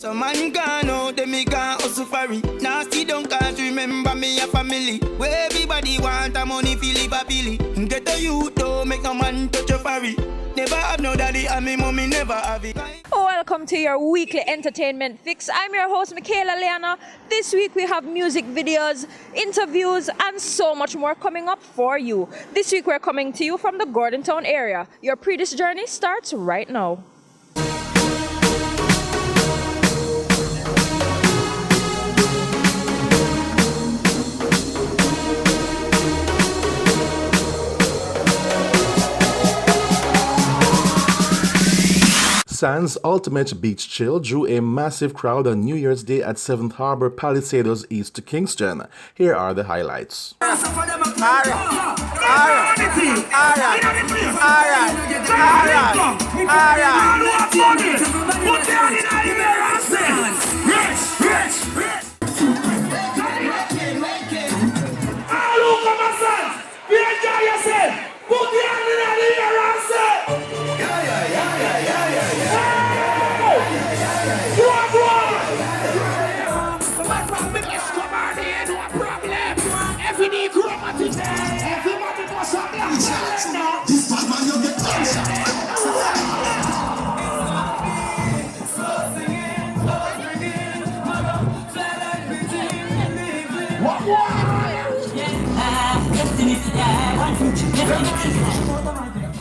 So man gone out, them me gone hustle for it. Nasty don't can't remember me a family. Where everybody want a money feel live a billy. Get a youth don't make no man touch a parry. Never have no daddy and me mommy never have it. Welcome to your weekly entertainment fix. I'm your host Michaela Leeanna. This week we have music videos, interviews and so much more coming up for you. This week we're coming to you from the Gordontown area. Your Pree Dis journey starts right now. Sandz Ultimate Beach Chill drew a massive crowd on New Year's Day at 7th Harbor Palisadoes East to Kingston. Here are the highlights.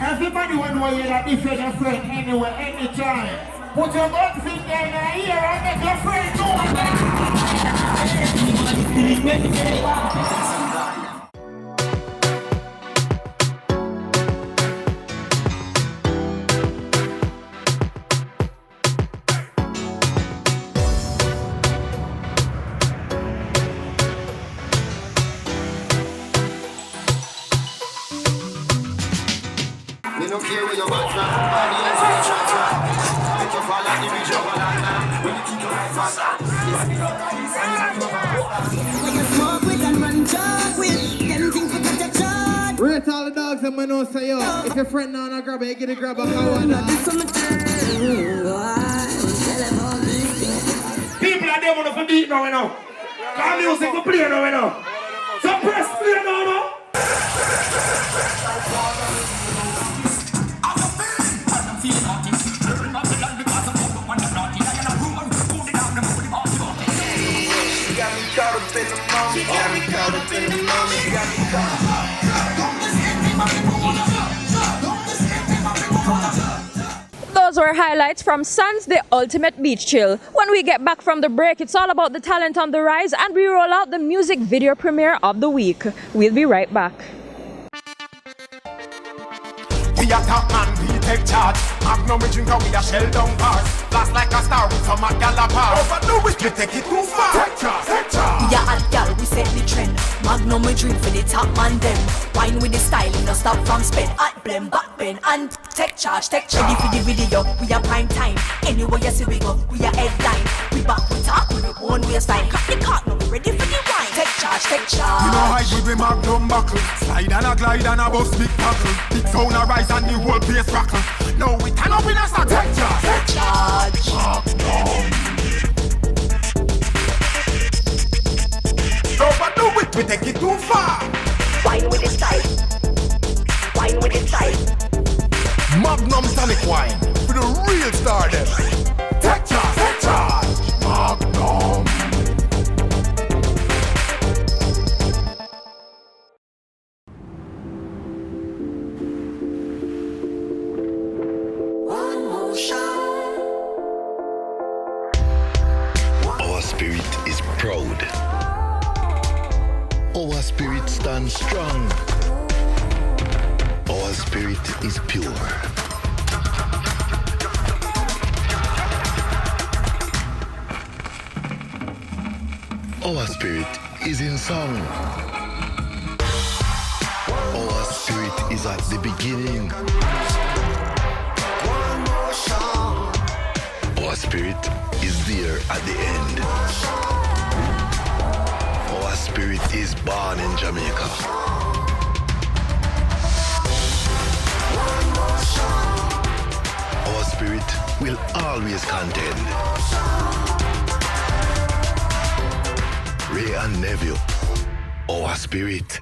Everybody want to wear that if you're a friend anywhere, anytime. Put your good feet there in the ear and make your friend go. don't care where you're back from. Audience will transfer. Make you fall like the bridge over land. When you think you're right fast. When you smoke with and run jog with, them things for protection. Rate all the dogs and I know say yo. If your friend now not grab it, get it grab a cow. People are there want to beat now, you know. Call music to play now, you know. So press play now, you know. Those were highlights from Sandz the Ultimate Beach Chill. When we get back from the break, it's all about the talent on the rise and we roll out the music video premiere of the week. We'll be right back. We are top man, we take charge. Magnum we drink and we are shell down bars. Blast like a star with some gala bar. Overdo it, we take it too far. Take charge, take charge. We are hot gal, we set the trend. Magnum we drink for the top man them. Wine with the style, no stop from spend. Hot blend, back bend and take charge, take charge. Ready for the video, we are prime time. Anywhere you see we go, we are headline. We back, we talk with the own waistline. Cut the cart, no ready for the wine. Take charge, take charge. You know how we be Magnum buckle. Slide and a glide and a bust big tackle. Big sound a rise and the whole place rockle. Now we turn up in a start. Take charge, take charge. Overdo it, we take it too far. Wine with the style. Wine with the style. Magnum tonic wine for the real star them. Take charge, take charge. Magnum. Our spirit is proud. Our spirit stands strong. Our spirit is pure. Our spirit is in song. Our spirit is at the beginning. Our spirit is there at the end. Our spirit is born in Jamaica. Our spirit will always contend. and nephew. Our spirit.